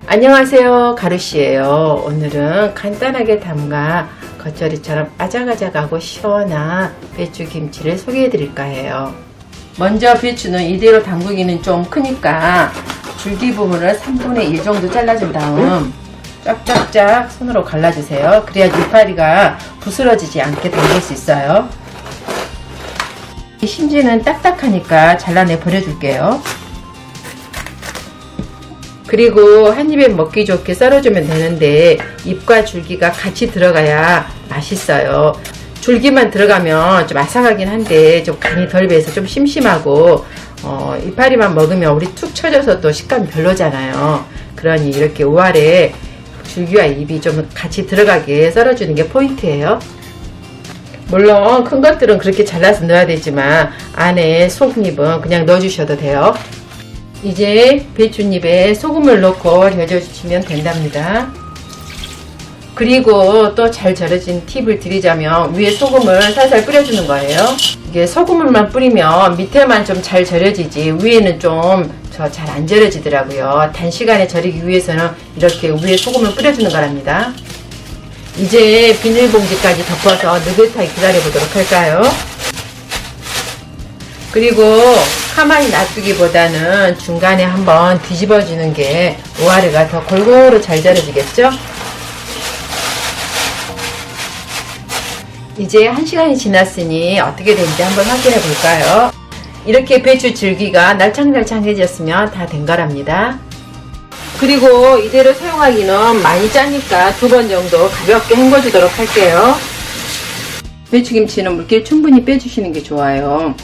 안녕하세요, 가루씨예요. 오늘은 간단하게 담가 겉절이처럼 아작아작하고 시원한 배추김치를 소개해 드릴까 해요. 먼저 배추는 이대로 담그기는 좀 크니까 줄기 부분을 3분의 1 정도 잘라준 다음 쫙쫙쫙 손으로 갈라주세요. 그래야 이파리가 부스러지지 않게 담글 수 있어요. 심지는 딱딱하니까 잘라내 버려줄게요. 그리고 한 입에 먹기 좋게 썰어주면 되는데 잎과 줄기가 같이 들어가야 맛있어요. 줄기만 들어가면 좀 아삭하긴 한데 좀 간이 덜 배서 좀 심심하고 이파리만 먹으면 우리 툭 쳐져서 또 식감이 별로잖아요. 그러니 이렇게 우아래 줄기와 잎이 좀 같이 들어가게 썰어주는 게 포인트예요. 물론 큰 것들은 그렇게 잘라서 넣어야 되지만 안에 속잎은 그냥 넣어주셔도 돼요. 이제 배춧잎에 소금을 넣고 데쳐주시면 된답니다. 그리고 또 잘 절여진 팁을 드리자면 위에 소금을 살살 뿌려주는 거예요. 이게 소금을만 뿌리면 밑에만 좀 잘 절여지지 위에는 좀 잘 안 절여지더라고요. 단시간에 절이기 위해서는 이렇게 위에 소금을 뿌려주는 거랍니다. 이제 비닐봉지까지 덮어서 느긋하게 기다려 보도록 할까요? 그리고 가만히 놔두기보다는 중간에 한번 뒤집어 주는 게 우아래가 더 골고루 잘 절여지겠죠? 이제 1시간이 지났으니 어떻게 되는지 한번 확인해 볼까요? 이렇게 배추 줄기가 날창날창해졌으면 다 된 거랍니다. 그리고 이대로 사용하기는 많이 짜니까 2번 정도 가볍게 헹궈주도록 할게요. 배추김치는 물기를 충분히 빼주시는 게 좋아요.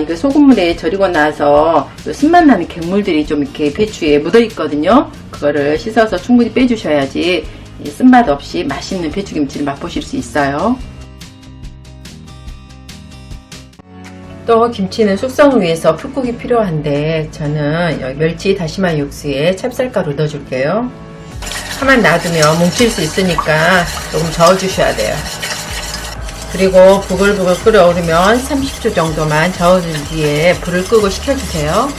이거 소금물에 절이고 나서 쓴맛 나는 갱물들이 좀 이렇게 배추에 묻어 있거든요. 그거를 씻어서 충분히 빼주셔야지 쓴맛 없이 맛있는 배추김치를 맛보실 수 있어요. 또 김치는 숙성을 위해서 풋국이 필요한데 저는 여기 멸치 다시마 육수에 찹쌀가루 넣어줄게요. 가만 놔두면 뭉칠 수 있으니까 조금 저어주셔야 돼요. 그리고 부글부글 끓어오르면 30초 정도만 저어준 뒤에 불을 끄고 식혀주세요.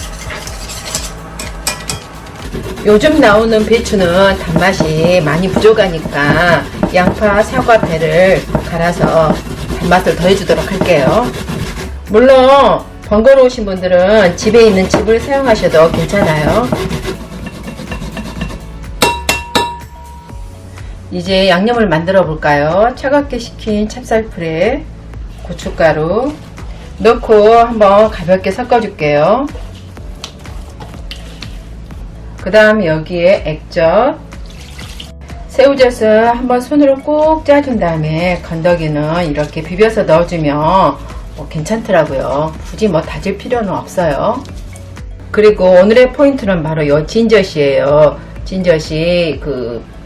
요즘 나오는 배추는 단맛이 많이 부족하니까 양파, 사과, 배를 갈아서 단맛을 더해주도록 할게요. 물론 번거로우신 분들은 집에 있는 즙을 사용하셔도 괜찮아요. 이제 양념을 만들어 볼까요? 차갑게 식힌 찹쌀풀에 고춧가루 넣고 한번 가볍게 섞어 줄게요. 그 다음 여기에 액젓, 새우젓을 한번 손으로 꼭 짜준 다음에 건더기는 이렇게 비벼서 넣어주면 괜찮더라고요. 굳이 다질 필요는 없어요. 그리고 오늘의 포인트는 바로 이 진젓이에요. 진젓이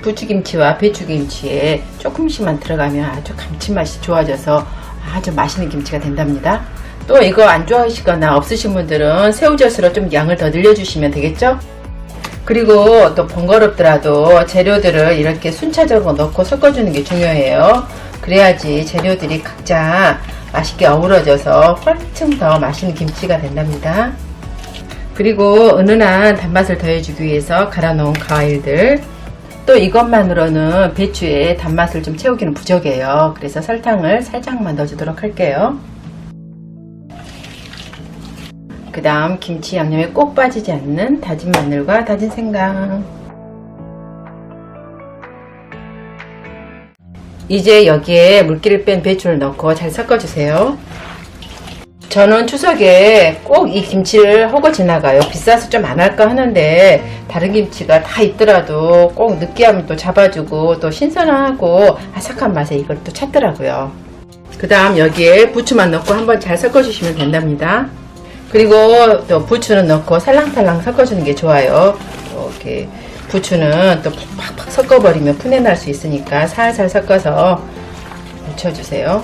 부추김치와 배추김치에 조금씩만 들어가면 아주 감칠맛이 좋아져서 아주 맛있는 김치가 된답니다. 또 이거 안 좋아하시거나 없으신 분들은 새우젓으로 좀 양을 더 늘려주시면 되겠죠? 그리고 또 번거롭더라도 재료들을 이렇게 순차적으로 넣고 섞어주는 게 중요해요. 그래야지 재료들이 각자 맛있게 어우러져서 훨씬 더 맛있는 김치가 된답니다. 그리고 은은한 단맛을 더해주기 위해서 갈아 놓은 과일들, 또 이것만으로는 배추의 단맛을 좀 채우기는 부족해요. 그래서 설탕을 살짝만 넣어주도록 할게요. 그 다음 김치 양념에 꼭 빠지지 않는 다진 마늘과 다진 생강. 이제 여기에 물기를 뺀 배추를 넣고 잘 섞어주세요. 저는 추석에 꼭 이 김치를 하고 지나가요. 비싸서 좀 안 할까 하는데 다른 김치가 다 있더라도 꼭 느끼함을 또 잡아주고 또 신선하고 아삭한 맛에 이걸 또 찾더라고요. 그 다음 여기에 부추만 넣고 한번 잘 섞어주시면 된답니다. 그리고 또 부추는 넣고 살랑살랑 섞어주는 게 좋아요. 이렇게 부추는 또 팍팍 섞어버리면 푸내 날 수 있으니까 살살 섞어서 묻혀주세요.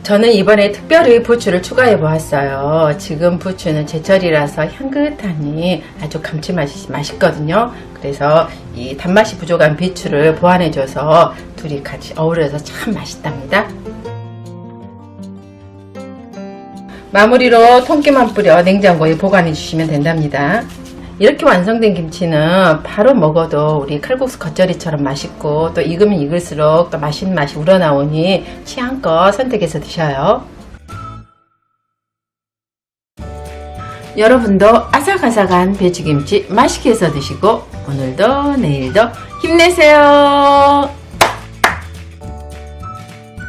저는 이번에 특별히 부추를 추가해 보았어요. 지금 부추는 제철이라서 향긋하니 아주 감칠맛이 맛있거든요. 그래서 이 단맛이 부족한 배추를 보완해줘서 둘이 같이 어우러서 참 맛있답니다. 마무리로 통깨만 뿌려 냉장고에 보관해 주시면 된답니다. 이렇게 완성된 김치는 바로 먹어도 우리 칼국수 겉절이처럼 맛있고 또 익으면 익을수록 또 맛있는 맛이 우러나오니 취향껏 선택해서 드셔요. 여러분도 아삭아삭한 배추김치 맛있게 해서 드시고 오늘도 내일도 힘내세요.